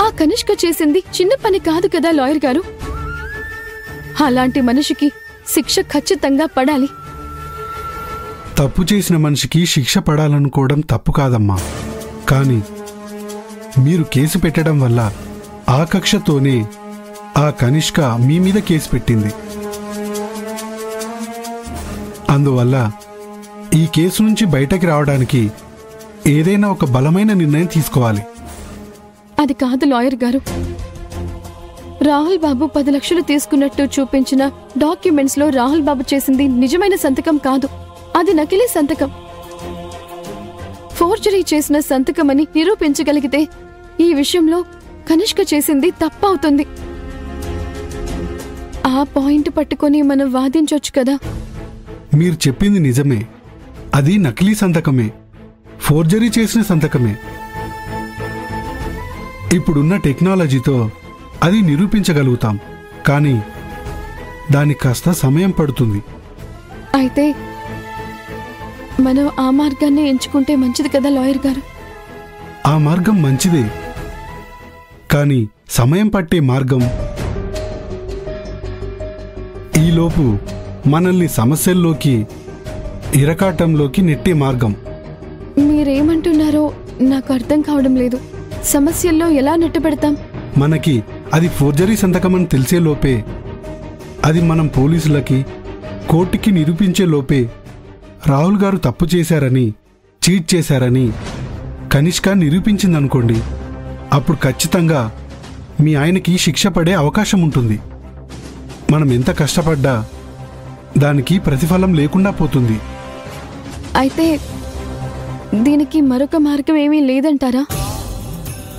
ఆ కనిష్క చేసింది చిన్న పని కాదు కదా లాయర్ గారు. అలాంటి మనిషికి శిక్ష ఖచ్చితంగా పడాలి. తప్పు చేసిన మనిషికి శిక్ష పడాలనుకోవడం తప్పు కాదమ్మా. కానీ మీరు కేసు పెట్టడం వల్ల ఆ కక్షతోనే ఆ కనిష్క మీ మీద కేసు పెట్టింది. అందువల్ల ఈ కేసు నుంచి బయటకి రావడానికి ఏదైనా ఒక బలమైన నిర్ణయం తీసుకోవాలి. అది కాదు లాయర్ గారు. రాహుల్ బాబు 10 లక్షలు తీసుకున్నట్టు చూపించిన డాక్యుమెంట్స్ లో రాహుల్ బాబు చేసింది నిజమైన సంతకం కాదు, అది నకిలీ సంతకం. ఫోర్జరీ చేసిన సంతకం అని నిరూపించగలిగితే ఈ విషయంలో కనిష్క చేసింది తప్పవుతుంది. ఆ పాయింట్ పట్టుకొని మనం వాదించొచ్చు కదా. మీరు చెప్పింది నిజమే, అది నకిలీ సంతకమే, ఫోర్జరీ చేసిన సంతకమే. ఇప్పుడున్న టెక్నాలజీతో అది నిరూపించగలుగుతాం, కానీ దానికి కాస్త సమయం పడుతుంది. అయితే మనం ఆ మార్గాన్ని ఎంచుకుంటే మంచిది కదా లాయర్ గారు. ఆ మార్గం మంచిదే, కానీ సమయం పట్టే మార్గం ఈలోపు మనల్ని సమస్యల్లోకి, ఇరకాటంలోకి నెట్టే మార్గం. మీరేమంటున్నారో నాకు అర్థం కావడం లేదు. సమస్యల్లో ఎలా నెట్టబెడతాం? మనకి అది ఫోర్జరీ సంతకమని తెలిసే లోపే, అది మనం పోలీసులకి, కోర్టుకి నిరూపించే లోపే రాహుల్ గారు తప్పు చేశారని, చీట్ చేశారని కనిష్క నిరూపించిందనుకోండి, అప్పుడు ఖచ్చితంగా మీ ఆయనకి శిక్ష పడే అవకాశం ఉంటుంది. మనం ఎంత కష్టపడ్డా దానికి ప్రతిఫలం లేకుండా పోతుంది. అయితే దీనికి మరొక మార్గం ఏమీ లేదంటారా?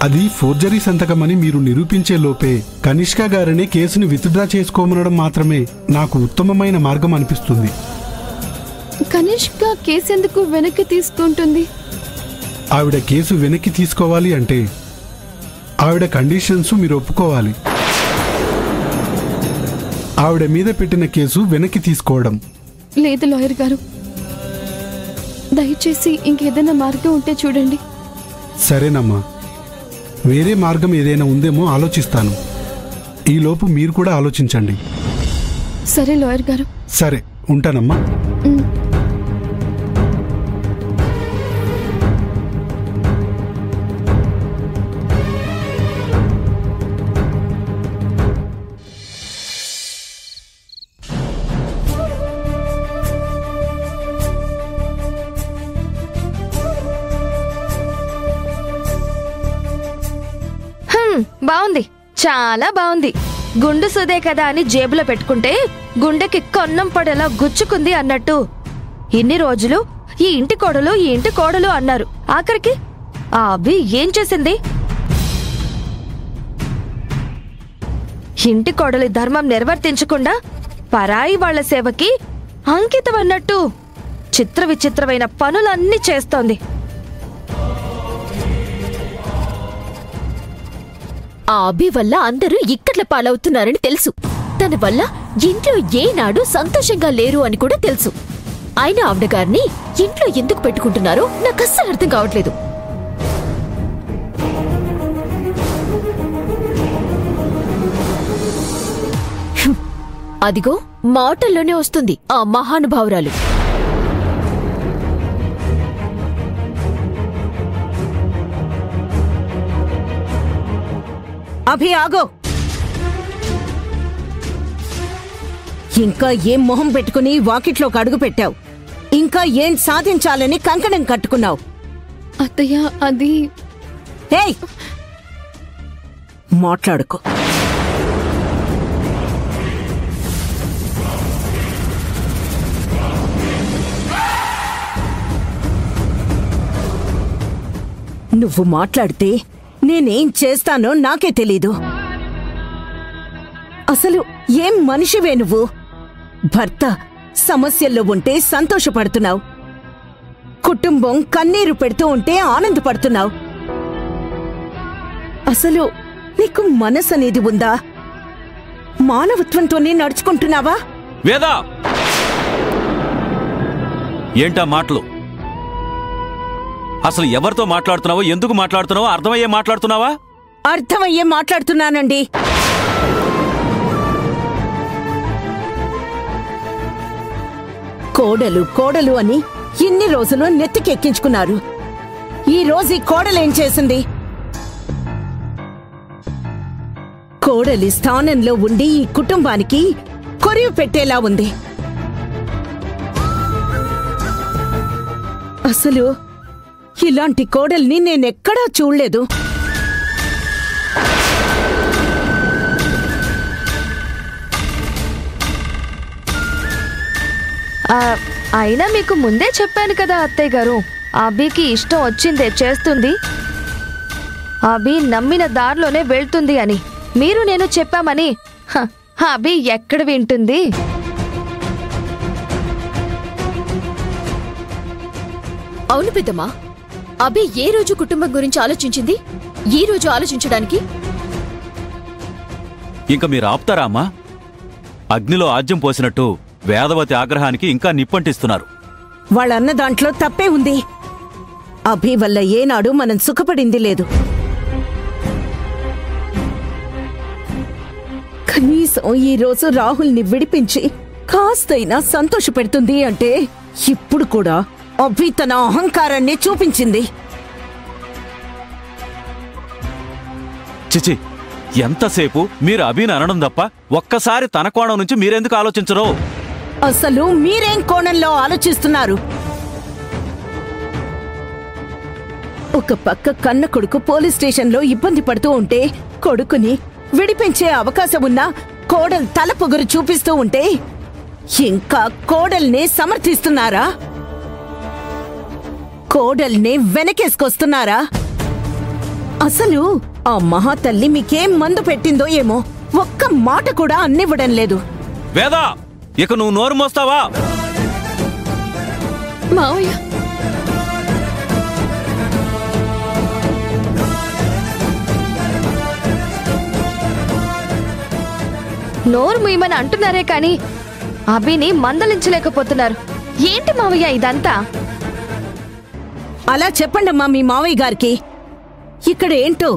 అది ఫోర్జరీ సంతకమని మీరు నిరూపించే లోపే కనిష్క గారిని కేసుని విత్డ్రా చేసుకోమనడం మాత్రమే నాకు ఉత్తమమైన మార్గం అనిపిస్తుంది. కనిష్క కేసెందుకు వెనక్కి తీసుకుంటుంది? ఆవిడ కేసు వెనక్కి తీసుకోవాలి అంటే ఆవిడ కండిషన్స్ మీరు ఒప్పుకోవాలి. ఆవిడ మీద పెట్టిన కేసు వెనక్కి తీసుకోవడం. లేదు లాయర్ గారు, దయచేసి ఇంకేదైనా మార్గం ఉంటే చూడండి. సరేనమ్మా, వేరే మార్గం ఏదైనా ఉందేమో ఆలోచిస్తాను. ఈలోపు మీరు కూడా ఆలోచించండి. సరే లాయర్ గారు. సరే, ఉంటానమ్మా. బాగుంది, చాలా బాగుంది. గుండు సుదే కదా అని జేబులో పెట్టుకుంటే గుండెకి కన్నం పడేలా గుచ్చుకుంది అన్నట్టు ఇన్ని రోజులు ఈ ఇంటి కోడలు అన్నారు. ఆఖరికి ఆ అభి ఏం చేసింది? ఇంటి కోడలి ధర్మం నిర్వర్తించకుండా పరాయి వాళ్ల సేవకి అంకితం అన్నట్టు చిత్ర విచిత్రమైన పనులన్నీ చేస్తోంది. ఆ అభి వల్ల అందరూ ఇక్కట్ల పాలవుతున్నారని తెలుసు. తన వల్ల ఇంట్లో ఏనాడు సంతోషంగా లేరు అని కూడా తెలుసు. ఆయన ఆవిడ గారిని ఇంట్లో ఎందుకు పెట్టుకుంటున్నారో నాకు అస్సలు అర్థం కావట్లేదు. అదిగో మాటల్లోనే వస్తుంది ఆ మహానుభావురాలు. అభి ఆగో. ఇంకా ఏం మొహం పెట్టుకుని వాకిట్లోకి అడుగు పెట్టావు? ఇంకా ఏం సాధించాలని కంకణం కట్టుకున్నావు? అత్తయ్య, అది ఏయ్, మాట్లాడుకో. నువ్వు మాట్లాడితే నేనేం చేస్తానో నాకే తెలీదు. అసలు ఏం మనిషివే నువ్వు? భర్త సమస్యల్లో ఉంటే సంతోషపడుతున్నావు, కుటుంబం కన్నీరు పెడుతూ ఉంటే ఆనందపడుతున్నావు. అసలు నీకు మనసనేది ఉందా? మానవత్వంతోనే నడుచుకుంటున్నావా? వేదా, ఏంటా మాటలు? అసలు ఎవరితో మాట్లాడుతున్నావో, ఎందుకు మాట్లాడుతున్నావో అర్థమయ్యే మాట్లాడుతున్నావా? అర్థమయ్యే మాట్లాడుతున్నానండి. కోడలు కోడలు అని ఇన్ని రోజులు నెత్తికెక్కించుకున్నారు. ఈ రోజు ఈ కోడలేం చేసింది? కోడలి స్థానంలో ఉండి ఈ కుటుంబానికి కొరివి పెట్టేలా ఉంది. అసలు ఇలాంటి కోడల్ని నేనెక్కడా చూడలేదు. అయినా మీకు ముందే చెప్పాను కదా అత్తయ్య గారు, అభికి ఇష్టం వచ్చిందే చేస్తుంది, అభి నమ్మిన దారిలోనే వెళ్తుంది అని. మీరు నేను చెప్పామని అభి ఎక్కడ వింటుంది? అవును పెద్దమ్మా, అభి ఏ రోజు కుటుంబం గురించి ఆలోచించింది ఈ రోజు ఆలోచించడానికి? ఇంక మీరు ఆపుతారా అమ్మా? అగ్నిలో ఆజ్యం పోసినట్టు వేదవతి ఆగ్రహానికి ఇంకా నిప్పంటిస్తున్నారు. వాళ్ళన్న దాంట్లో తప్పే ఉంది. అభి వల్ల ఏనాడు మనం సుఖపడింది లేదు. కనీసం ఈ రోజు రాహుల్ని విడిపించి కాస్తైనా సంతోషపెడుతుంది అంటే ఇప్పుడు కూడా అభి తన అహంకారాన్ని చూపించింది. చిచి, ఎంతసేపు మీరు అభిని అనడం తప్ప ఒక్కసారి తన కోణం నుంచి మీరెందుకు ఆలోచించరు? అసలు మీరేం కోణంలో ఆలోచిస్తున్నారు? ఒక పక్క కన్న కొడుకు పోలీస్ స్టేషన్లో ఇబ్బంది పడుతూ ఉంటే కొడుకుని విడిపించే అవకాశం ఉన్నా కోడలు తల పొగరు చూపిస్తూ ఉంటే ఇంకా కోడల్ని సమర్థిస్తున్నారా? కోడల్ని వెనకేసుకొస్తున్నారా? అసలు ఆ మహాతల్లి మీకేం మందు పెట్టిందో ఏమో ఒక్క మాట కూడా అన్నివ్వడం లేదు. వేదా, ఇక నువ్వు నోరు మోస్తావా? మావయ్య, నోరు ముయ్యమని అంటున్నారే కాని అభిని మందలించలేకపోతున్నారు. ఏంటి మావయ్య ఇదంతా? అలా చెప్పండమ్మా మీ మావయ్య గారికి. ఇక్కడ ఏంటో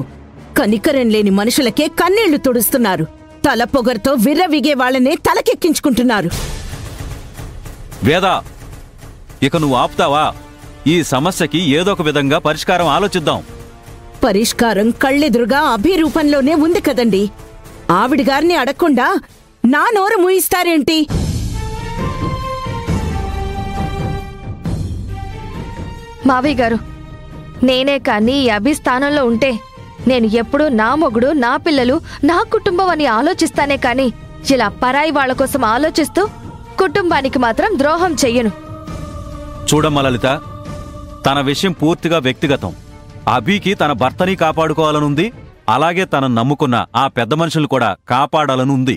కనికరం లేని మనుషులకే కన్నీళ్లు తుడుస్తున్నారు. తల పొగరుతో విర్రవిగే వాళ్ళనే తలకెక్కించుకుంటున్నారు. వేదా, ఇక నువ్వు ఆపుతావా? ఈ సమస్యకి ఏదో ఒక విధంగా పరిష్కారం ఆలోచిద్దాం. పరిష్కారం కళ్ళెదురుగా అభి రూపంలోనే ఉంది కదండి. ఆవిడ గారిని అడగకుండా నా నోరు మూయిస్తారేంటి? మావయ్య గారు, నేనే కానీ ఈ అభి స్థానంలో ఉంటే నేను ఎప్పుడూ నా మొగుడు, నా పిల్లలు, నా కుటుంబం అని ఆలోచిస్తానే కాని ఇలా పరాయి వాళ్ల కోసం ఆలోచిస్తూ కుటుంబానికి మాత్రం ద్రోహం చెయ్యను. చూడమ్మా లలిత, తన విషయం పూర్తిగా వ్యక్తిగతం. అభికి తన భర్తని కాపాడుకోవాలనుంది, అలాగే తనను నమ్ముకున్న ఆ పెద్ద మనుషులు కూడా కాపాడాలనుంది.